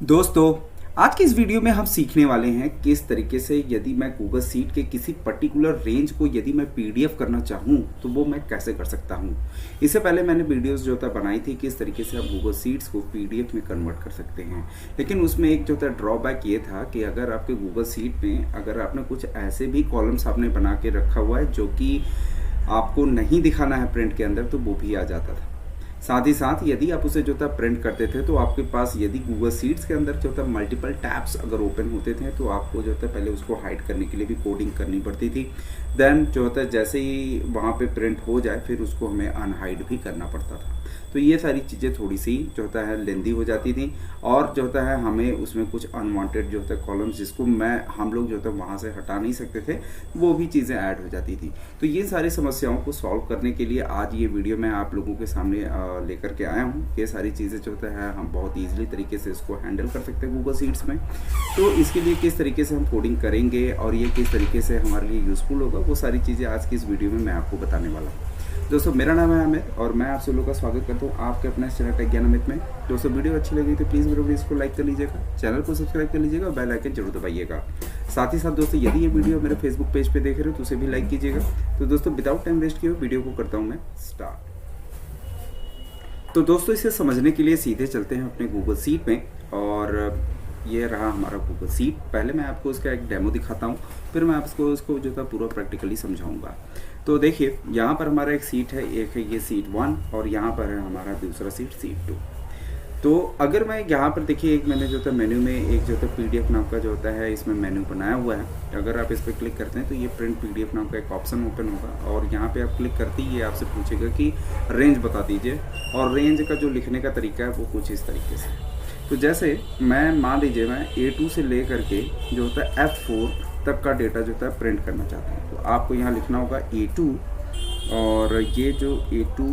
दोस्तों, आज की इस वीडियो में हम सीखने वाले हैं किस तरीके से यदि मैं गूगल शीट के किसी पर्टिकुलर रेंज को यदि मैं पीडीएफ करना चाहूँ तो वो मैं कैसे कर सकता हूँ। इससे पहले मैंने वीडियोस जो था बनाई थी किस तरीके से आप गूगल शीट्स को पीडीएफ में कन्वर्ट कर सकते हैं, लेकिन उसमें एक जो था ड्रॉबैक ये था कि अगर आपके गूगल शीट में अगर आपने कुछ ऐसे भी कॉलम्स आपने बना के रखा हुआ है जो कि आपको नहीं दिखाना है प्रिंट के अंदर, तो वो भी आ जाता था। साथ ही साथ यदि आप उसे जो था प्रिंट करते थे तो आपके पास यदि गूगल शीट्स के अंदर जो था मल्टीपल टैब्स अगर ओपन होते थे तो आपको जो था पहले उसको हाइड करने के लिए भी कोडिंग करनी पड़ती थी। देन जो होता है जैसे ही वहाँ पे प्रिंट हो जाए फिर उसको हमें अनहाइड भी करना पड़ता था। तो ये सारी चीज़ें थोड़ी सी जो होता है लेंदी हो जाती थी और जो होता है हमें उसमें कुछ अनवांटेड जो होता है कॉलम्स जिसको हम लोग जो होता है वहाँ से हटा नहीं सकते थे, वो भी चीज़ें ऐड हो जाती थी। तो ये सारी समस्याओं को सॉल्व करने के लिए आज ये वीडियो मैं आप लोगों के सामने लेकर के आया हूँ। ये सारी चीज़ें जो होता है हम बहुत ईजिली तरीके से इसको हैंडल कर सकते हैं गूगल शीट्स में। तो इसके लिए किस तरीके से हम कोडिंग करेंगे और ये किस तरीके से हमारे लिए यूज़फुल होगा, वो सारी चीज़ें आज की इस वीडियो में मैं आपको बताने वाला हूँ। दोस्तों, मेरा नाम है अमित और मैं आप सब लोगों का स्वागत करता हूँ आपके अपने चैनल टेक ज्ञान अमित में। दोस्तों, वीडियो अच्छी लगी तो प्लीज़ मेरे वीडियो को लाइक कर लीजिएगा, चैनल को सब्सक्राइब कर लीजिएगा और बेल आइकन जरूर दबाइएगा। साथ ही साथ दोस्तों, यदि ये वीडियो मेरे फेसबुक पेज पे देख रहे हो तो उसे भी लाइक कीजिएगा। तो दोस्तों, विदाउट टाइम वेस्ट किए वीडियो को करता हूँ मैं स्टार्ट। तो दोस्तों, इसे समझने के लिए सीधे चलते हैं अपने गूगल शीट में और ये रहा हमारा गूगल शीट। पहले मैं आपको इसका एक डेमो दिखाता हूँ, फिर मैं आपको इसको जो था पूरा प्रैक्टिकली समझाऊंगा। तो देखिए, यहाँ पर हमारा एक सीट है, एक है ये सीट 1 और यहाँ पर है हमारा दूसरा सीट 2। तो अगर मैं यहाँ पर देखिए एक मैंने जो था मेन्यू में एक जो था पीडीएफ नाम का जो होता है इसमें मेन्यू बनाया हुआ है। अगर आप इस पर क्लिक करते हैं तो ये प्रिंट पीडीएफ नाम का एक ऑप्शन ओपन होगा और यहाँ पे आप क्लिक करते ही ये आपसे पूछेगा कि रेंज बता दीजिए और रेंज का जो लिखने का तरीका है वो कुछ इस तरीके से। तो जैसे मैं मान लीजिए मैं A2 से ले करके जो होता है F4 तक का डेटा जो होता है प्रिंट करना चाहता हूँ, तो आपको यहाँ लिखना होगा A2 और ये जो A2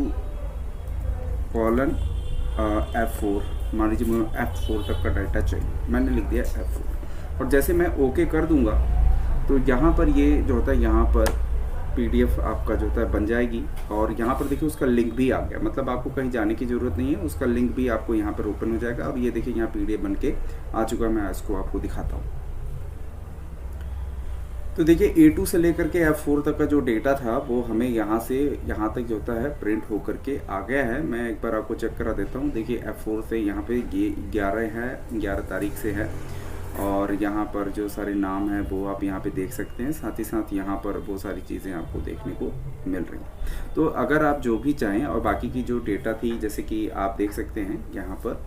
कॉलन F4, मान लीजिए मुझे F4 तक का डाटा चाहिए, मैंने लिख दिया F4 और जैसे मैं ओके कर दूंगा तो यहाँ पर ये जो होता है यहाँ पर पीडीएफ आपका जो होता है बन जाएगी और यहाँ पर देखिए उसका लिंक भी आ गया, मतलब आपको कहीं जाने की ज़रूरत नहीं है, उसका लिंक भी आपको यहाँ पर ओपन हो जाएगा। अब ये देखिए यहाँ पीडीएफ बन के आ चुका है, मैं इसको आपको दिखाता हूँ। तो देखिए A2 से लेकर के F4 तक का जो डेटा था वो हमें यहाँ से यहाँ तक जो होता है प्रिंट हो करके आ गया है। मैं एक बार आपको चेक करा देता हूँ। देखिए F4 से यहाँ पे ये 11 है, 11 तारीख से है और यहाँ पर जो सारे नाम हैं वो आप यहाँ पे देख सकते हैं। साथ ही साथ यहाँ पर वो सारी चीज़ें आपको देखने को मिल रही हैं। तो अगर आप जो भी चाहें और बाकी की जो डेटा थी जैसे कि आप देख सकते हैं यहाँ पर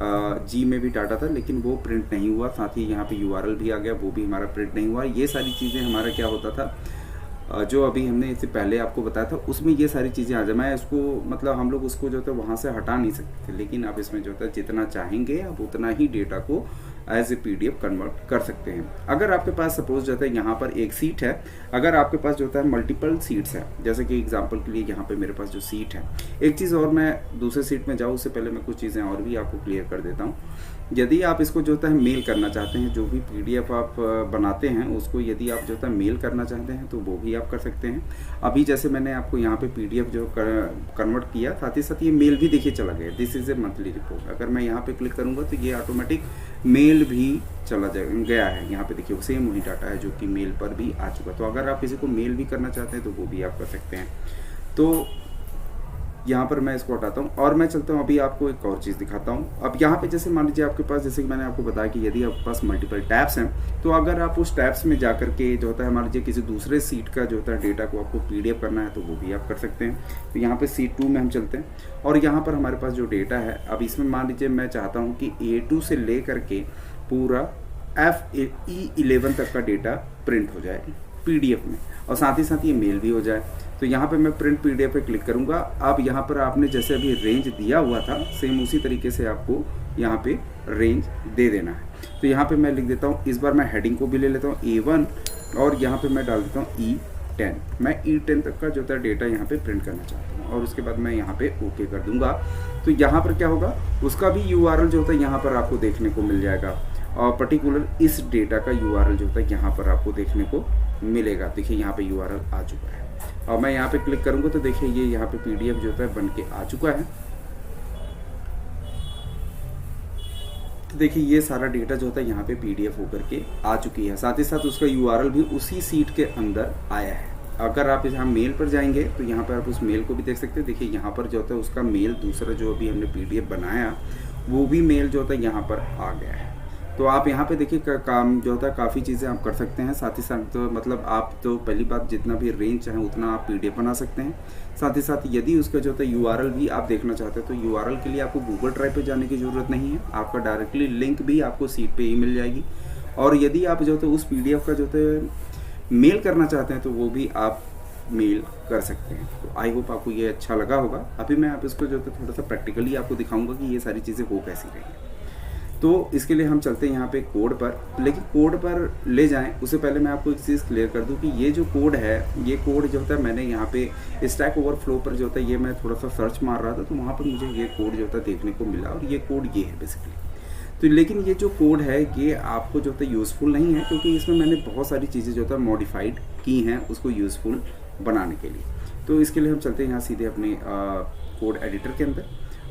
जी में भी डाटा था लेकिन वो प्रिंट नहीं हुआ, साथ ही यहाँ पे यूआरएल भी आ गया, वो भी हमारा प्रिंट नहीं हुआ। ये सारी चीज़ें हमारा क्या होता था जो अभी हमने इससे पहले आपको बताया था उसमें ये सारी चीज़ें आ जाए, मैं इसको मतलब हम लोग उसको जो है वहाँ से हटा नहीं सकते थे, लेकिन आप इसमें जो है जितना चाहेंगे आप उतना ही डेटा को एज ए पीडीएफ कन्वर्ट कर सकते हैं। अगर आपके पास सपोज जो है यहाँ पर एक सीट है, अगर आपके पास जो है मल्टीपल सीट्स है, जैसे कि एग्जांपल के लिए यहाँ पे मेरे पास जो सीट है, एक चीज़ और मैं दूसरे सीट में जाऊँ उससे पहले मैं कुछ चीज़ें और भी आपको क्लियर कर देता हूँ। यदि आप इसको जो है मेल करना चाहते हैं, जो भी पीडीएफ आप बनाते हैं उसको यदि आप जो है मेल करना चाहते हैं तो वो भी आप कर सकते हैं। अभी जैसे मैंने आपको यहाँ पे पीडीएफ जो कन्वर्ट किया, साथ ही साथ ये मेल भी देखिए चला गया, this is a monthly report. अगर मैं यहाँ पे क्लिक करूँगा तो ये ऑटोमेटिक मेल भी चला गया है। यहाँ पे देखिए सेम वही डाटा है जो कि मेल पर भी आ चुका। तो अगर आप किसी को मेल भी करना चाहते हैं तो वो भी आप कर सकते हैं। तो यहाँ पर मैं इसको हटाता हूँ और मैं चलता हूँ, अभी आपको एक और चीज़ दिखाता हूँ। अब यहाँ पे जैसे मान लीजिए आपके पास, जैसे कि मैंने आपको बताया कि यदि आपके पास मल्टीपल टैब्स हैं तो अगर आप उस टैब्स में जा करके जो होता है मान लीजिए किसी दूसरे सीट का जो होता है डेटा को आपको पीडीएफ करना है तो वो भी आप कर सकते हैं। तो यहाँ पे सीट 2 में हम चलते हैं और यहाँ पर हमारे पास जो डेटा है, अब इसमें मान लीजिए मैं चाहता हूँ कि A2 से ले करके पूरा FE11 तक का डेटा प्रिंट हो जाए पीडीएफ में और साथ ही साथ ये मेल भी हो जाए। तो यहाँ पे मैं प्रिंट पीडीएफ पे क्लिक करूँगा। अब यहाँ पर आपने जैसे अभी रेंज दिया हुआ था सेम उसी तरीके से आपको यहाँ पे रेंज दे देना है। तो यहाँ पे मैं लिख देता हूँ, इस बार मैं हेडिंग को भी ले लेता हूँ A1 और यहाँ पे मैं डाल देता हूँ E10। मैं E10 तक का जो था डेटा यहाँ पे प्रिंट करना चाहता हूँ और उसके बाद मैं यहाँ पे ओके कर दूंगा। तो यहाँ पर क्या होगा, उसका भी यूआरएल जो होता है यहाँ पर आपको देखने को मिल जाएगा और पर्टिकुलर इस डेटा का यूआरएल जो होता है यहाँ पर आपको देखने को मिलेगा। देखिए यहाँ पे यूआरएल आ चुका है और मैं यहाँ पे क्लिक करूँगा तो देखिए ये यहाँ पे पीडीएफ जो होता है बन के आ चुका है। देखिए ये सारा डेटा जो होता है यहाँ पे PDF होकर के आ चुकी है, साथ ही साथ उसका URL भी उसी सीट के अंदर आया है। अगर आप यहाँ मेल पर जाएंगे तो यहाँ पर आप उस मेल को भी देख सकते हैं। देखिए यहाँ पर जो होता है उसका मेल, दूसरा जो अभी हमने PDF बनाया वो भी मेल जो होता है यहाँ पर आ गया है। तो आप यहाँ पे देखिए काम जो होता है काफ़ी चीज़ें आप कर सकते हैं। साथ ही साथ तो मतलब आप तो पहली बात जितना भी रेंज चाहें उतना आप PDF बना सकते हैं। साथ ही साथ यदि उसका जो होता है URL भी आप देखना चाहते हैं तो URL के लिए आपको गूगल ड्राइव पे जाने की ज़रूरत नहीं है, आपका डायरेक्टली लिंक भी आपको सीट पे ही मिल जाएगी। और यदि आप जो होता है उस PDF का जो होता है मेल करना चाहते हैं तो वो भी आप मेल कर सकते हैं। तो आई होप आपको ये अच्छा लगा होगा। अभी मैं आप इसको जो है थोड़ा सा प्रैक्टिकली आपको दिखाऊंगा कि ये सारी चीज़ें हो कैसी रही हैं। तो इसके लिए हम चलते हैं यहाँ पे कोड पर, लेकिन कोड पर ले जाएं उससे पहले मैं आपको एक चीज़ क्लियर कर दूं कि ये जो कोड है, ये कोड जो होता है मैंने यहाँ पे स्टैक ओवरफ्लो पर जो होता है ये मैं थोड़ा सा सर्च मार रहा था तो वहाँ पर मुझे ये कोड जो होता है देखने को मिला और ये कोड ये है बेसिकली। तो लेकिन ये जो कोड है ये आपको जो होता है यूज़फुल नहीं है, क्योंकि इसमें मैंने बहुत सारी चीज़ें जो होता है मॉडिफाइड की हैं उसको यूज़फुल बनाने के लिए। तो इसके लिए हम चलते हैं यहाँ सीधे अपने कोड एडिटर के अंदर,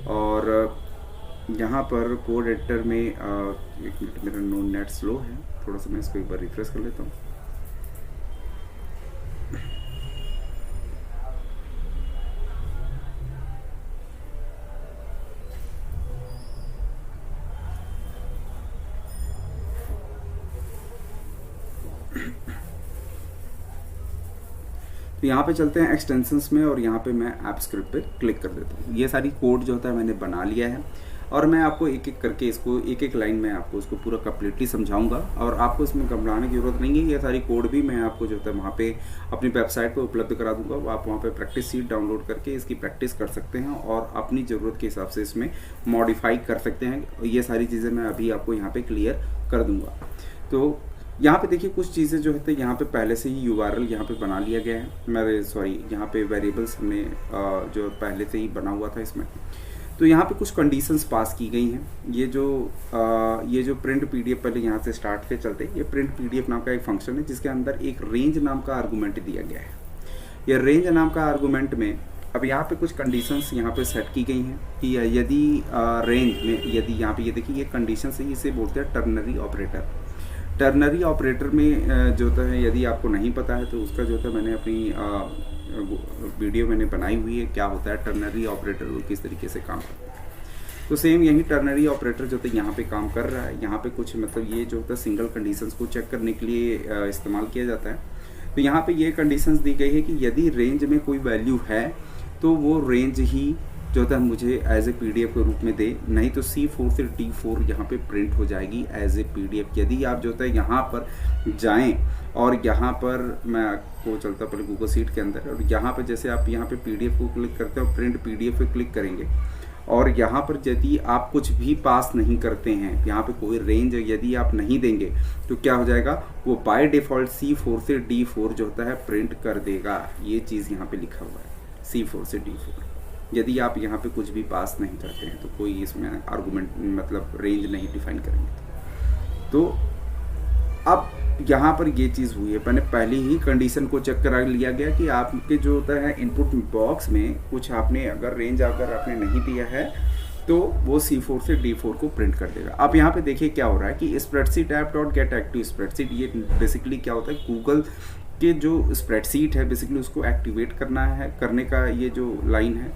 और यहाँ पर कोड एडिटर में एक मिनट, मेरा नेट स्लो है थोड़ा सा, मैं इसको एक बार रिफ्रेश कर लेता हूँ। तो यहाँ पे चलते हैं एक्सटेंशंस में और यहाँ पे मैं ऐप स्क्रिप्ट पे क्लिक कर देता हूँ। ये सारी कोड जो होता है मैंने बना लिया है और मैं आपको एक एक करके इसको एक एक लाइन में आपको इसको पूरा कम्प्लीटली समझाऊंगा और आपको इसमें घबराने की जरूरत नहीं है। ये सारी कोड भी मैं आपको जो होता है वहाँ पे अपनी वेबसाइट पर उपलब्ध करा दूंगा। आप वहाँ पे प्रैक्टिस सीट डाउनलोड करके इसकी प्रैक्टिस कर सकते हैं और अपनी ज़रूरत के हिसाब से इसमें मॉडिफाई कर सकते हैं। ये सारी चीज़ें मैं अभी आपको यहाँ पर क्लियर कर दूँगा। तो यहाँ पे देखिए कुछ चीज़ें जो है यहाँ पे पहले से ही URL यहाँ पे बना लिया गया है, मेरे सॉरी यहाँ पे वेरिएबल्स हमने जो पहले से ही बना हुआ था इसमें। तो यहाँ पे कुछ कंडीशंस पास की गई हैं। ये जो प्रिंट PDF, पहले यहाँ से स्टार्ट से चलते हैं। ये प्रिंट PDF नाम का एक फंक्शन है जिसके अंदर एक रेंज नाम का आर्गूमेंट दिया गया है। ये रेंज नाम का आर्गूमेंट में अब यहाँ पे कुछ कंडीशंस यहाँ पे सेट की गई हैं कि यदि रेंज में यदि यहाँ पे ये देखिए ये कंडीशंस है, इसे बोलते हैं टर्नरी ऑपरेटर। टर्नरी ऑपरेटर में जो होता है, यदि आपको नहीं पता है तो उसका जो होता है मैंने अपनी वीडियो मैंने बनाई हुई है, क्या होता है टर्नरी ऑपरेटर और किस तरीके से काम करता है। तो सेम यही टर्नरी ऑपरेटर जो होता है यहाँ पे काम कर रहा है। यहाँ पे कुछ मतलब ये जो होता है सिंगल कंडीशंस को चेक करने के लिए इस्तेमाल किया जाता है। तो यहाँ पे ये कंडीशंस दी गई है कि यदि रेंज में कोई वैल्यू है तो वो रेंज ही जो होता है मुझे एज ए PDF के रूप में दे, नहीं तो C4 से D4 यहाँ पे प्रिंट हो जाएगी एज ए PDF। यदि आप जो होता है यहाँ पर जाएं और यहाँ पर मैं आपको चलता पहले गूगल सीट के अंदर, और यहाँ पर जैसे आप यहाँ पे PDF को क्लिक करते हो, प्रिंट PDF पे क्लिक करेंगे और यहाँ पर यदि आप कुछ भी पास नहीं करते हैं, यहाँ पे कोई रेंज यदि आप नहीं देंगे तो क्या हो जाएगा, वो बाय डिफ़ॉल्ट C4 से D4 जो होता है प्रिंट कर देगा। ये चीज़ यहाँ पे लिखा हुआ है C4 से D4। यदि आप यहाँ पे कुछ भी पास नहीं करते हैं तो कोई इसमें आर्गूमेंट मतलब रेंज नहीं डिफाइन करेंगे। तो अब यहाँ पर ये चीज़ हुई है, मैंने पहले ही कंडीशन को चेक करा लिया गया कि आपके जो होता है इनपुट बॉक्स में कुछ आपने अगर रेंज अगर आपने नहीं दिया है तो वो C4 से D4 को प्रिंट कर देगा। अब यहाँ पे देखिए क्या हो रहा है कि spreadsheet app dot gate active spreadsheet, ये बेसिकली क्या होता है, गूगल के जो स्प्रेडशीट है बेसिकली उसको एक्टिवेट करने का ये जो लाइन है।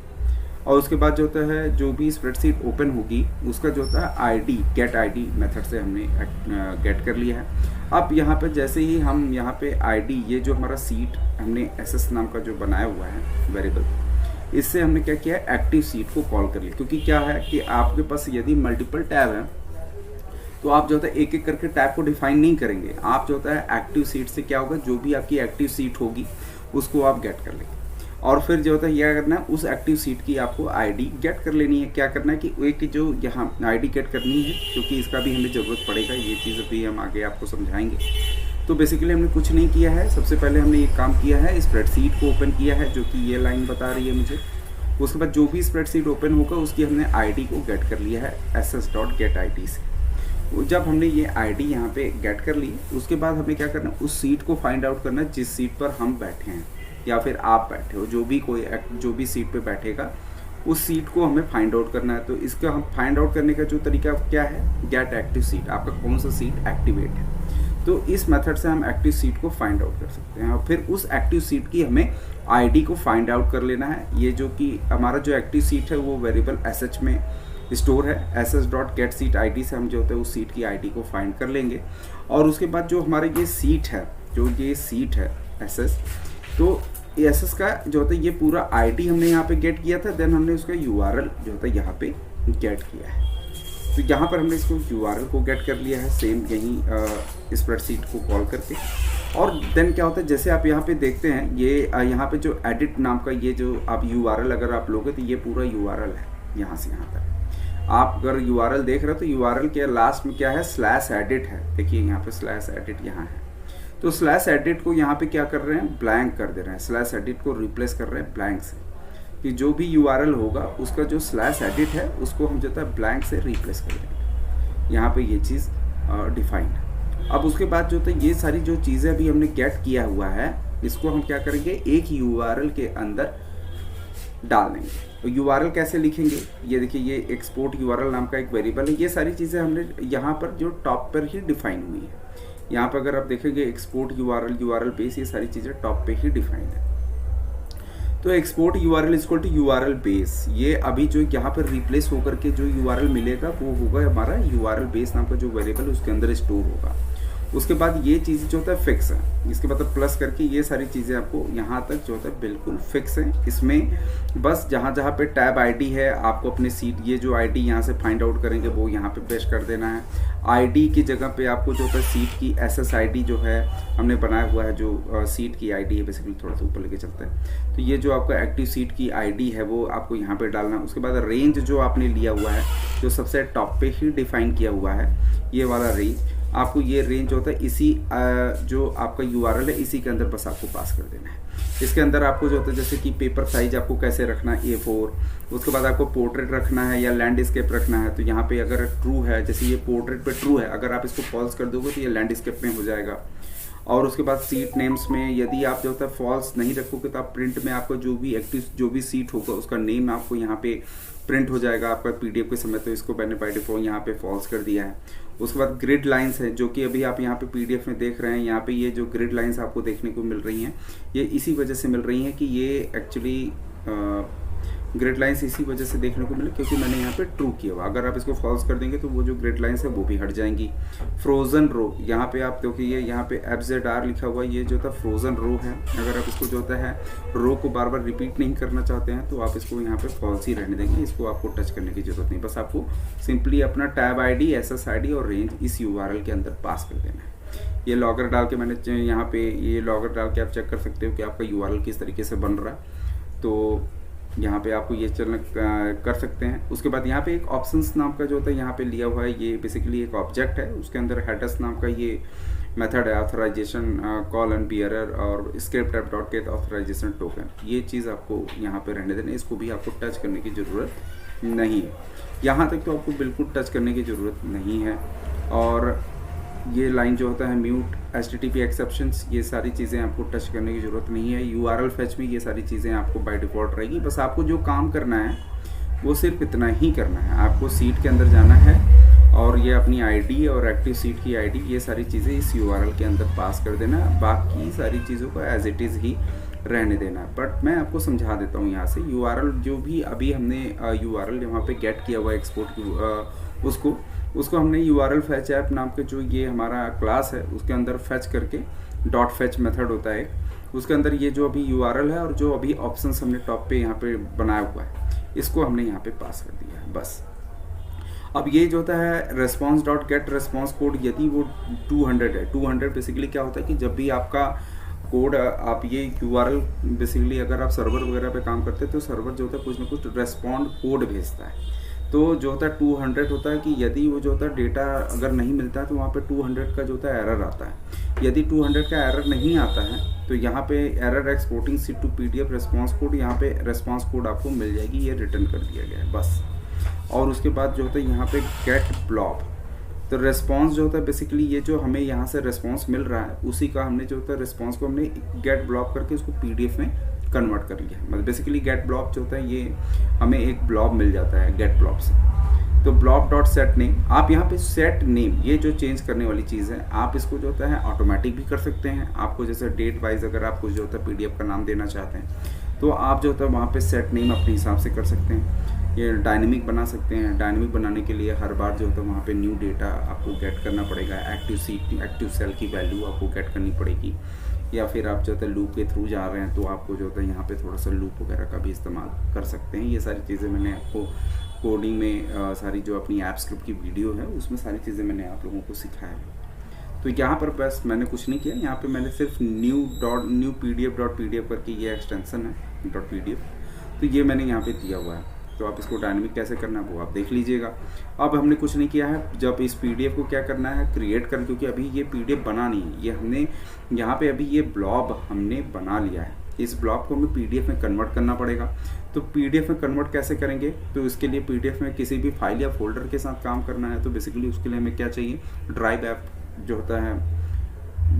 और उसके बाद जो होता है जो भी स्प्रेडशीट ओपन होगी उसका जो होता है आईडी, गेट आईडी मेथड से हमने गेट कर लिया है। अब यहाँ पे जैसे ही हम यहाँ पे आईडी, ये जो हमारा सीट हमने SS नाम का जो बनाया हुआ है वेरिएबल, इससे हमने क्या किया है, एक्टिव सीट को कॉल कर लिया। क्योंकि क्या है कि आपके पास यदि मल्टीपल टैब है तो आप जो होता है एक एक करके टैब को डिफाइन नहीं करेंगे। आप जो होता है एक्टिव सीट से क्या होगा, जो भी आपकी एक्टिव सीट होगी उसको आप गेट कर लेंगे और फिर जो होता है क्या करना है, उस एक्टिव सीट की आपको आईडी गेट कर लेनी है। क्या करना है कि एक जो यहाँ आईडी गेट करनी है, क्योंकि इसका भी हमें ज़रूरत पड़ेगा, ये चीज़ अभी हम आगे आपको समझाएंगे। तो बेसिकली हमने कुछ नहीं किया है, सबसे पहले हमने ये काम किया है, स्प्रेडशीट को ओपन किया है जो कि ये लाइन बता रही है मुझे। उसके बाद जो भी स्प्रेडशीट ओपन होगा उसकी हमने आईडी को गेट कर लिया है SS.getID से। जब हमने ये आईडी यहाँ पे गेट कर ली उसके बाद हमें क्या करना है, उस सीट को फाइंड आउट करना जिस सीट पर हम बैठे हैं या फिर आप बैठे हो, जो भी सीट पे बैठेगा उस सीट को हमें फाइंड आउट करना है। तो इसका हम फाइंड आउट करने का जो तरीका क्या है, गेट एक्टिव सीट, आपका कौन सा सीट एक्टिवेट है। तो इस मेथड से हम एक्टिव सीट को फाइंड आउट कर सकते हैं और फिर उस एक्टिव सीट की हमें आईडी को फाइंड आउट कर लेना है। ये जो कि हमारा जो एक्टिव सीट है वो वेरिएबल sh में स्टोर है, sh.getSeatID से हम जो होता है उस सीट की आईडी को फाइंड कर लेंगे। और उसके बाद जो हमारे ये सीट है, जो ये सीट है ss, तो ss का जो होता है ये पूरा आईडी हमने यहाँ पे गेट किया था, देन हमने उसका URL जो होता है यहाँ पे गेट किया है। तो यहाँ पर हमने इसको URL को गेट कर लिया है, सेम यहीं स्प्रेडशीट को कॉल करके। और देन क्या होता है, जैसे आप यहाँ पे देखते हैं ये यहाँ पे जो एडिट नाम का ये जो आप URL अगर आप लोगे तो ये पूरा URL है यहाँ से यहाँ तक। आप अगर URL देख रहे हो तो URL के लास्ट में क्या है, /edit है। देखिए यहाँ पे /edit यहाँ है। तो /edit को यहाँ पे क्या कर रहे हैं, ब्लैंक कर दे रहे हैं। /edit को रिप्लेस कर रहे हैं ब्लैंक से, कि जो भी URL होगा उसका जो /edit है उसको हम जो है ब्लैंक से रिप्लेस कर देंगे। यहाँ पे ये चीज़ डिफाइंड है। अब उसके बाद जो है ये सारी जो चीज़ें अभी हमने गेट किया हुआ है, इसको हम क्या करेंगे, एक URL के अंदर डाल देंगे। तो URL कैसे लिखेंगे, ये देखिए ये एक्सपोर्ट URL नाम का एक वेरिएबल है। ये सारी चीज़ें हमने यहाँ पर जो टॉप पर ही डिफाइन हुई है। यहाँ पर अगर आप देखेंगे एक्सपोर्ट URL बेस, ये सारी चीज़ें टॉप पे ही डिफाइन है। तो export URL equal to URL base, ये अभी जो यहाँ पर रिप्लेस होकर के जो URL मिलेगा वो होगा हमारा URL बेस नाम का जो वेरिएबल उसके अंदर स्टोर होगा। उसके बाद ये चीज़ जो होता है फिक्स है, इसके बाद प्लस करके ये सारी चीज़ें आपको यहाँ तक जो होता है बिल्कुल फिक्स है। इसमें बस जहाँ जहाँ पे टैब आईडी है आपको अपने सीट, ये जो आईडी यहाँ से फाइंड आउट करेंगे वो यहाँ पे पेश कर देना है। आईडी की जगह पे आपको जो होता है सीट की SSID जो है हमने बनाया हुआ है, जो सीट की आईडी है, बेसिकली थोड़ा सा ऊपर लेके चलते हैं। तो ये जो आपका एक्टिव सीट की आईडी है वो आपको यहाँ पे डालना है। उसके बाद रेंज जो आपने लिया हुआ है, जो सबसे टॉप पे ही डिफाइन किया हुआ है, ये वाला रेंज, आपको ये रेंज होता है इसी जो आपका URL है इसी के अंदर बस आपको पास कर देना है। इसके अंदर आपको जो होता है जैसे कि पेपर साइज आपको कैसे रखना है, A4, उसके बाद आपको पोर्ट्रेट रखना है या लैंडस्केप रखना है। तो यहाँ पे अगर ट्रू है, जैसे ये पोर्ट्रेट पे ट्रू है, अगर आप इसको फॉल्स कर दोगे तो ये लैंडस्केप में हो जाएगा। और उसके बाद सीट नेम्स में यदि आप जो होता है फॉल्स नहीं रखोगे तो आप प्रिंट में आपका जो भी एक्टिव जो भी सीट होगा उसका नेम आपको यहाँ पे प्रिंट हो जाएगा आपका PDF के समय। तो इसको मैंने बाय डिफॉल्ट यहाँ पे फॉल्स कर दिया है। उसके बाद ग्रिड लाइंस है, जो कि अभी आप यहाँ पे PDF में देख रहे हैं। यहाँ पे ये जो ग्रिड लाइंस आपको देखने को मिल रही हैं, ये इसी वजह से मिल रही हैं कि ये एक्चुअली ग्रिड लाइंस इसी वजह से देखने को मिले क्योंकि मैंने यहाँ पे ट्रू किया हुआ। अगर आप इसको फॉल्स कर देंगे तो वो जो ग्रिड लाइंस है वो भी हट जाएंगी। फ्रोजन रो, यहाँ पे आप देखिए यहाँ पे FZR लिखा हुआ, ये जो था फ्रोजन रो है। अगर आप इसको जो होता है रो को बार बार रिपीट नहीं करना चाहते हैं तो आप इसको यहाँ पे फॉल्स ही रहने देंगे, इसको आपको टच करने की जरूरत नहीं। बस आपको सिंपली अपना टैब ID, SSID और रेंज इस URL के अंदर पास कर देना है। ये लॉगर डाल के मैंने यहाँ पे ये लॉगर डाल के आप चेक कर सकते हो कि आपका URL किस तरीके से बन रहा है। तो यहाँ पे आपको ये चलना कर सकते हैं। उसके बाद यहाँ पे एक ऑप्शंस नाम का जो होता है यहाँ पे लिया हुआ है, ये बेसिकली एक ऑब्जेक्ट है, उसके अंदर हेडर्स नाम का ये मेथड है, ऑथराइजेशन कॉल एंड बियरर और script app dot get authorization token. ये चीज़ आपको यहाँ पे रहने देना, इसको भी आपको टच करने की ज़रूरत नहीं है। यहाँ तक तो आपको बिल्कुल टच करने की ज़रूरत नहीं है। और ये लाइन जो होता है म्यूट HTTP एक्सेप्शंस, ये सारी चीज़ें आपको टच करने की ज़रूरत नहीं है। URL फैच में ये सारी चीज़ें आपको बाय डिफ़ॉल्ट रहेगी। बस आपको जो काम करना है वो सिर्फ इतना ही करना है, आपको सीट के अंदर जाना है और ये अपनी ID और एक्टिव सीट की ID, ये सारी चीज़ें इस URL के अंदर पास कर देना। बाकी सारी चीज़ों को एज इट इज़ ही रहने देना। बट मैं आपको समझा देता हूँ यहाँ से, URL जो भी अभी हमने URL यहाँ पे गेट किया हुआ एक्सपोर्ट उसको हमने URL फैच ऐप नाम के जो ये हमारा क्लास है उसके अंदर फैच करके डॉट फैच मेथड होता है, उसके अंदर ये जो अभी URL है और जो अभी ऑप्शंस हमने टॉप पे यहाँ पे बनाया हुआ है इसको हमने यहाँ पे पास कर दिया है। बस अब ये जो होता है response dot gate response code, यदि वो 200 है, 200 बेसिकली क्या होता है कि जब भी आपका कोड आप ये URL बेसिकली अगर आप सर्वर वगैरह पे काम करते हैं तो सर्वर जो होता है कुछ ना कुछ रेस्पॉन्ड कोड भेजता है। तो जो होता है 200 होता है कि यदि वो जो होता है डेटा अगर नहीं मिलता है तो वहाँ पे 200 का जो होता है एरर आता है। यदि 200 का एरर नहीं आता है तो यहाँ पे error exporting sheet to PDF response code, यहाँ पे रेस्पॉन्स कोड आपको मिल जाएगी, ये रिटर्न कर दिया गया है बस। और उसके बाद जो होता है यहाँ पे गेट ब्लॉब, तो रेस्पॉन्स जो होता है बेसिकली ये जो हमें यहाँ से रेस्पॉन्स मिल रहा है उसी का हमने जो होता है रेस्पॉन्स को हमने गेट ब्लॉब करके उसको PDF में कन्वर्ट कर लिया। मतलब बेसिकली गेट ब्लॉब जो होता है ये हमें एक ब्लॉब मिल जाता है गेट ब्लॉब से। तो ब्लॉब डॉट सेट नेम, आप यहाँ पे सेट नेम ये जो चेंज करने वाली चीज़ है, आप इसको जो होता है ऑटोमेटिक भी कर सकते हैं। आपको जैसे डेट वाइज अगर आप कुछ जो होता है पीडीएफ का नाम देना चाहते हैं तो आप जो होता है वहाँ पे सेट नेम अपने हिसाब से कर सकते हैं। ये डायनेमिक बना सकते हैं। डायनेमिक बनाने के लिए हर बार जो होता है वहाँ पे न्यू डेटा आपको गेट करना पड़ेगा। एक्टिव सेल की वैल्यू आपको गेट करनी पड़ेगी, या फिर आप जो होता है लूप के थ्रू जा रहे हैं तो आपको जो होता है यहाँ पे थोड़ा सा लूप वगैरह का भी इस्तेमाल कर सकते हैं। ये सारी चीज़ें मैंने आपको कोडिंग में सारी जो अपनी ऐप स्क्रिप्ट की वीडियो है उसमें सारी चीज़ें मैंने आप लोगों को सिखाया है। तो यहाँ पर बस मैंने कुछ नहीं किया, यहाँ पे मैंने सिर्फ न्यू pdf करके ये एक्सटेंशन है .pdf, तो ये मैंने यहाँ पे दिया हुआ है। तो आप इसको डायनेमिक कैसे करना है वो आप देख लीजिएगा। अब हमने कुछ नहीं किया है, जब इस पीडीएफ को क्या करना है क्रिएट कर, क्योंकि अभी ये पीडीएफ बना नहीं है, ये हमने यहाँ पे अभी ये ब्लॉब हमने बना लिया है। इस ब्लॉब को हमें पीडीएफ में कन्वर्ट करना पड़ेगा। तो पीडीएफ में कन्वर्ट कैसे करेंगे, तो इसके लिए पीडीएफ में किसी भी फाइल या फोल्डर के साथ काम करना है तो बेसिकली उसके लिए हमें क्या चाहिए, ड्राइव ऐप जो होता है,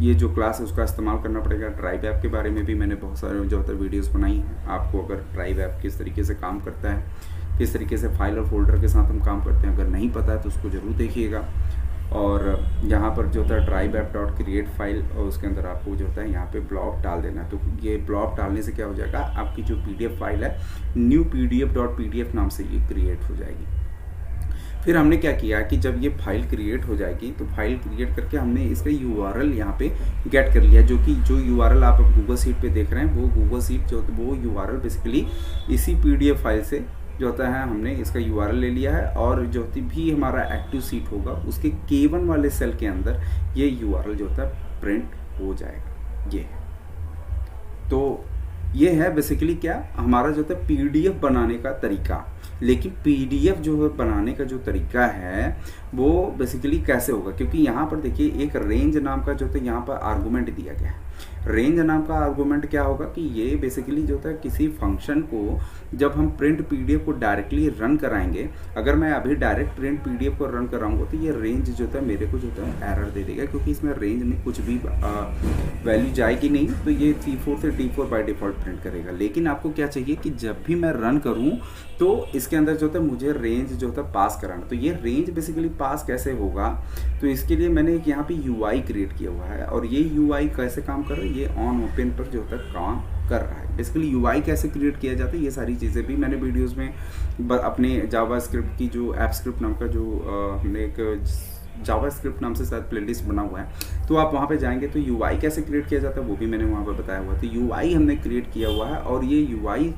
ये जो क्लास है उसका इस्तेमाल करना पड़ेगा। ड्राइव ऐप के बारे में भी मैंने बहुत सारे जो होता है वीडियोस बनाई हैं। आपको अगर ड्राइव ऐप किस तरीके से काम करता है, किस तरीके से फाइल और फोल्डर के साथ हम काम करते हैं, अगर नहीं पता है तो उसको ज़रूर देखिएगा। और यहाँ पर जो होता है drive app dot create file, और उसके अंदर आपको जो होता है यहाँ पे ब्लॉब डाल देना है। तो ये ब्लॉब डालने से क्या हो जाएगा, आपकी जो पीडीएफ फाइल है न्यू pdf.pdf नाम से ये क्रिएट हो जाएगी। फिर हमने क्या किया कि जब ये फाइल क्रिएट हो जाएगी तो फाइल क्रिएट करके हमने इसका यूआरएल यहाँ पे गेट कर लिया, जो यूआरएल आप गूगल शीट पे देख रहे हैं वो गूगल शीट जो वो यूआरएल बेसिकली इसी पीडीएफ फाइल से जो होता है हमने इसका यूआरएल ले लिया है। और जो भी हमारा एक्टिव सीट होगा उसके K1 वाले सेल के अंदर ये यूआरएल जो होता है प्रिंट हो जाएगा। ये तो ये है बेसिकली क्या हमारा जो होता है पीडीएफ बनाने का तरीका। लेकिन पीडीएफ जो है बनाने का जो तरीका है वो बेसिकली कैसे होगा, क्योंकि यहाँ पर देखिए एक रेंज नाम का जो होता है यहाँ पर आर्गूमेंट दिया गया है। रेंज नाम का आर्गूमेंट क्या होगा कि ये बेसिकली जो होता है किसी फंक्शन को जब हम प्रिंट पीडीएफ को डायरेक्टली रन कराएंगे, अगर मैं अभी डायरेक्ट प्रिंट पीडीएफ को रन कराऊंगा तो ये रेंज जो होता है मेरे को जो होता है एरर दे देगा, क्योंकि इसमें रेंज में कुछ भी वैल्यू जाएगी नहीं। तो ये C4 से D4 बाय डिफ़ॉल्ट प्रिंट करेगा। लेकिन आपको क्या चाहिए कि जब भी मैं रन करूँ तो इसके अंदर जो होता है मुझे रेंज जो होता है पास कराना। तो ये रेंज बेसिकली पास कैसे होगा, तो इसके लिए मैंने एक यहाँ पे यूआई क्रिएट किया हुआ है। और ये यूआई कैसे काम कर रहा है, ये ऑन ओपन पर जो होता है काम कर रहा है। बेसिकली यूआई कैसे क्रिएट किया जाता है ये सारी चीज़ें भी मैंने वीडियोस में अपने जावा स्क्रिप्ट की जो ऐप स्क्रिप्ट नाम का जो हमने एक जावा स्क्रिप्ट नाम से शायद प्लेलिस्ट बना हुआ है, तो आप वहाँ पे जाएंगे तो यूआई कैसे क्रिएट किया जाता है वो भी मैंने वहाँ पर बताया हुआ है। तो यूआई हमने क्रिएट किया हुआ है, और ये यूआई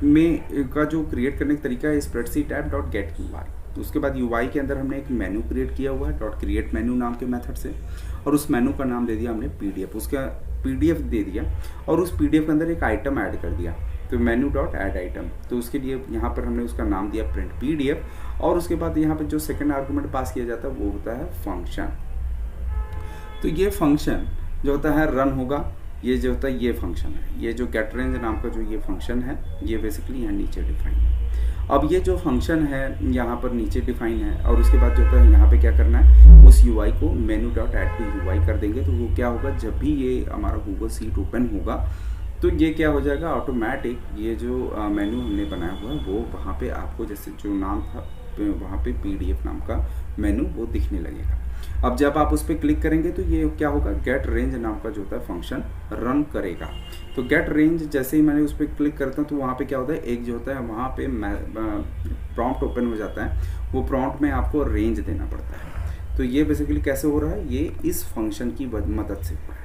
में का जो क्रिएट करने का तरीका है spreadsheet app dot gate UI. तो उसके बाद यूआई के अंदर हमने एक मेनू क्रिएट किया हुआ है डॉट क्रिएट मेनू नाम के मेथड से, और उस मेनू का नाम दे दिया हमने पीडीएफ। उसका पीडीएफ दे दिया और उस पीडीएफ के अंदर एक आइटम ऐड कर दिया, तो मेनू डॉट ऐड आइटम। तो उसके लिए यहाँ पर हमने उसका नाम दिया प्रिंट पीडीएफ। और उसके बाद यहाँ पर जो सेकंड आर्गुमेंट पास किया जाता है वो होता है फंक्शन। तो ये फंक्शन जो होता है रन होगा, ये जो होता है ये फंक्शन है, ये जो गेट रेंज नाम का जो ये फंक्शन है ये बेसिकली यहाँ नीचे डिफाइन है। अब ये जो फंक्शन है यहाँ पर नीचे डिफाइन है, और उसके बाद जो होता है यहाँ पे क्या करना है उस यूआई को menu dot add to UI कर देंगे। तो वो क्या होगा, जब भी ये हमारा गूगल शीट ओपन होगा तो ये क्या हो जाएगा ऑटोमेटिक, ये जो मेनू हमने बनाया हुआ है वो वहाँ पे आपको जैसे जो नाम था वहाँ पे पीडीएफ नाम का मेनू वो दिखने लगेगा। अब जब आप उस पर क्लिक करेंगे तो ये क्या होगा, गेट रेंज नाम का जो होता है फंक्शन रन करेगा। तो गेट रेंज जैसे ही मैंने उस पर क्लिक करता हूँ तो वहाँ पे क्या होता है, एक जो होता है वहाँ पे प्रॉम्प्ट ओपन हो जाता है। वो प्रॉम्प्ट में आपको रेंज देना पड़ता है। तो ये बेसिकली कैसे हो रहा है, ये इस फंक्शन की मदद से हो रहा है।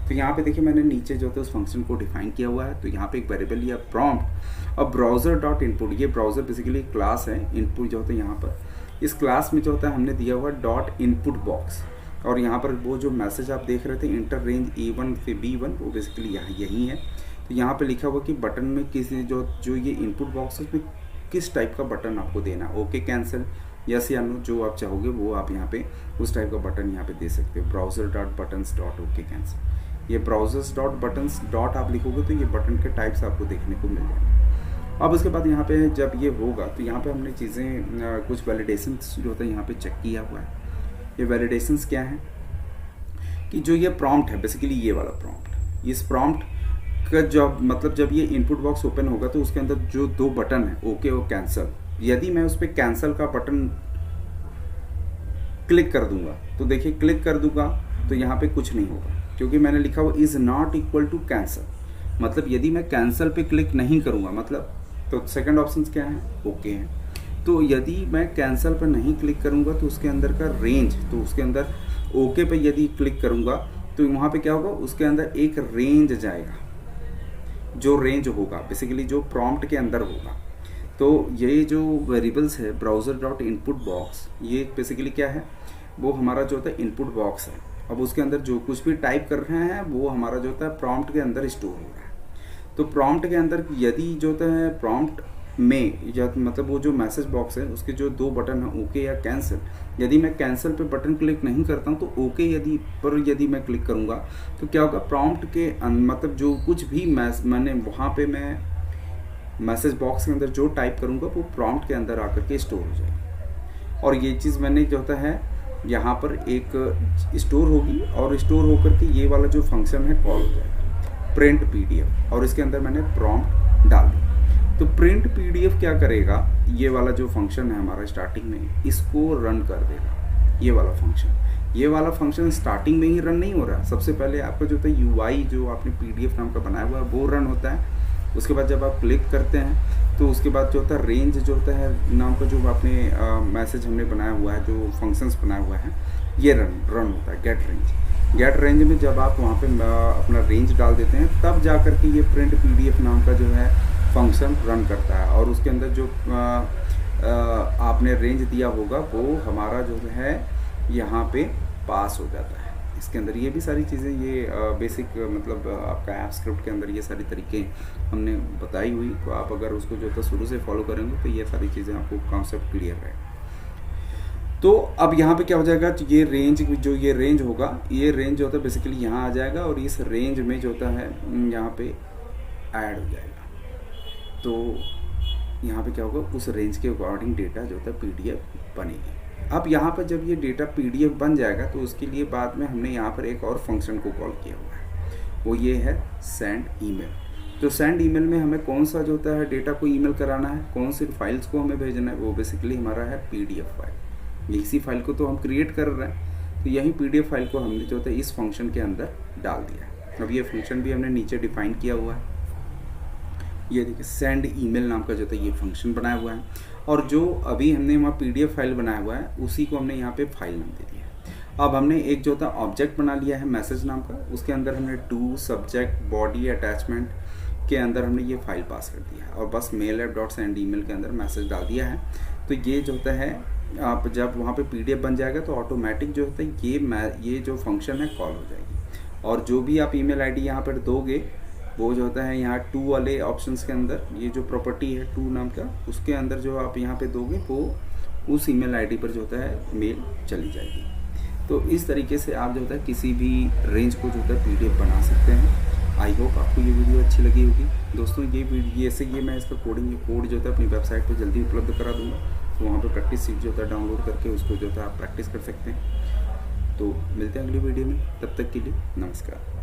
तो यहाँ पे देखिए मैंने नीचे जो होता है उस फंक्शन को डिफाइन किया हुआ है। तो यहाँ पे एक वेरिएबल लिया प्रॉम्प्ट। अब ब्राउजर डॉट इनपुट, ये ब्राउजर बेसिकली क्लास है। इनपुट जो होता है यहाँ पर इस क्लास में जो होता है हमने दिया हुआ डॉट इनपुट बॉक्स, और यहाँ पर वो जो मैसेज आप देख रहे थे इंटर रेंज E1 से B1 वो बेसिकली यही है। तो यहाँ पे लिखा हुआ कि बटन में किस जो ये इनपुट बॉक्स है उसमें किस टाइप का बटन आपको देना, ओके कैंसिल यस या नो, जो आप चाहोगे वो आप यहाँ पे उस टाइप का बटन यहाँ पे दे सकते हो। Browser dot buttons dot okay cancel, ये ब्राउजर्स डॉट बटन्स डॉट आप लिखोगे तो ये बटन के टाइप्स आपको देखने को मिल जाएंगे। अब उसके बाद यहाँ पे जब ये होगा तो यहाँ पे हमने चीज़ें कुछ वैलिडेशंस जो होता है यहाँ पे चेक किया हुआ है। ये वैलिडेशंस क्या है कि जो ये प्रॉम्प्ट है बेसिकली ये वाला प्रॉम्प्ट, इस प्रॉम्प्ट जब ये इनपुट बॉक्स ओपन होगा तो उसके अंदर जो दो बटन है ओके और कैंसिल, यदि मैं उस पर कैंसिल का बटन क्लिक कर दूंगा तो देखिए क्लिक कर दूंगा तो यहाँ पे कुछ नहीं होगा, क्योंकि मैंने लिखा हुआ is not equal to cancel. मतलब यदि मैं कैंसिल पे क्लिक नहीं करूँगा, मतलब तो सेकंड ऑप्शन क्या है, ओके है। तो यदि मैं कैंसिल पर नहीं क्लिक करूँगा तो उसके अंदर का रेंज, तो उसके अंदर ओके पे यदि क्लिक करूँगा तो वहाँ पे क्या होगा, उसके अंदर एक रेंज जाएगा, जो रेंज होगा बेसिकली जो प्रॉम्प्ट के अंदर होगा। तो ये जो वेरिएबल्स है ब्राउज़र डॉट इनपुट बॉक्स, ये बेसिकली क्या है, वो हमारा जो होता है इनपुट बॉक्स है। अब उसके अंदर जो कुछ भी टाइप कर रहे हैं वो हमारा जो होता है प्रॉम्प्ट के अंदर स्टोर हो रहा है। तो प्रॉम्प्ट के अंदर यदि जो होता है प्रॉम्प्ट में या मतलब वो जो मैसेज बॉक्स है उसके जो दो बटन है ओके या कैंसिल, यदि मैं कैंसिल पे बटन क्लिक नहीं करता हूँ तो ओके यदि मैं क्लिक करूँगा तो क्या होगा, प्रॉम्प्ट के मतलब जो कुछ भी मैंने वहाँ पे मैं मैसेज बॉक्स के अंदर जो टाइप करूँगा वो प्रॉम्प्ट के अंदर आकर के स्टोर हो जाएगी। और ये चीज़ मैंने जो होता है यहाँ पर एक स्टोर होगी और स्टोर होकर के ये वाला जो फंक्शन है कॉल हो जाएगा प्रिंट पीडीएफ, और इसके अंदर मैंने प्रॉम्प्ट डाल दिया। तो प्रिंट पीडीएफ क्या करेगा, ये वाला जो फंक्शन है हमारा स्टार्टिंग में इसको रन कर देगा। ये वाला फंक्शन स्टार्टिंग में ही रन नहीं हो रहा, सबसे पहले आपका जो होता है यूआई जो आपने पीडीएफ नाम का बनाया हुआ है वो रन होता है। उसके बाद जब आप क्लिक करते हैं तो उसके बाद जो होता है रेंज जो होता है नाम का जो आपने मैसेज हमने बनाया हुआ है, जो फंक्शंस बनाया हुआ है, ये रन होता है गेट रेंज में जब आप वहाँ पे अपना रेंज डाल देते हैं तब जा कर के ये प्रिंट पीडीएफ नाम का जो है फंक्शन रन करता है, और उसके अंदर जो आपने रेंज दिया होगा वो हमारा जो है यहाँ पे पास हो जाता है। इसके अंदर ये भी सारी चीज़ें, ये बेसिक मतलब आपका ऐप स्क्रिप्ट के अंदर ये सारी तरीके हमने बताई हुई, तो आप अगर उसको जो है शुरू से फॉलो करेंगे तो ये सारी चीज़ें आपको कॉन्सेप्ट क्लियर रहेगा। तो अब यहाँ पे क्या हो जाएगा, ये रेंज होगा, ये रेंज जो होता है बेसिकली यहाँ आ जाएगा और इस रेंज में जो होता है यहाँ पे ऐड हो जाएगा। तो यहाँ पे क्या होगा, उस रेंज के अकॉर्डिंग डेटा जो होता है पीडीएफ बनेगी। अब यहाँ पर जब ये डेटा पीडीएफ बन जाएगा तो उसके लिए बाद में हमने यहाँ पर एक और फंक्शन को कॉल किया हुआ है, वो ये है सेंड ईमेल। तो सेंड ईमेल में हमें कौन सा जो होता है डेटा को ईमेल कराना है, कौन सी फाइल्स को हमें भेजना है, वो बेसिकली हमारा है पीडीएफ फाइल। इसी फाइल को तो हम क्रिएट कर रहे हैं, तो यही पीडीएफ फाइल को हमने जो होता है इस फंक्शन के अंदर डाल दिया है। अब ये फंक्शन भी हमने नीचे डिफाइन किया हुआ है, ये देखिए सेंड ईमेल नाम का जो था ये फंक्शन बनाया हुआ है, और जो अभी हमने वहाँ पीडीएफ फाइल बनाया हुआ है उसी को हमने यहाँ पे फाइल नाम दे दिया है। अब हमने एक जो था ऑब्जेक्ट बना लिया है मैसेज नाम का, उसके अंदर हमने टू सब्जेक्ट बॉडी अटैचमेंट के अंदर हमने ये फाइल पास कर दिया है, और बस mail app dot send email के अंदर मैसेज डाल दिया है। तो ये जो होता है आप जब वहाँ पे पीडीएफ बन जाएगा तो ऑटोमेटिक जो होता है ये जो फंक्शन है कॉल हो जाएगी, और जो भी आप ईमेल आईडी यहाँ पर दोगे वो जो होता है यहाँ टू वाले ऑप्शंस के अंदर ये जो प्रॉपर्टी है टू नाम का, उसके अंदर जो आप यहाँ पे दोगे वो उस ईमेल आईडी पर जो होता है मेल चली जाएगी। तो इस तरीके से आप जो होता है किसी भी रेंज को जो होता है पीडीएफ बना सकते हैं। आई होप आपको ये वीडियो अच्छी लगी होगी दोस्तों। ये मैं इसका कोड जो होता है अपनी वेबसाइट पर जल्दी उपलब्ध करा दूँगा, तो वहाँ पर प्रैक्टिस सीट जो होता है डाउनलोड करके उसको जो होता है आप प्रैक्टिस कर सकते हैं। तो मिलते हैं अगली वीडियो में, तब तक के लिए नमस्कार।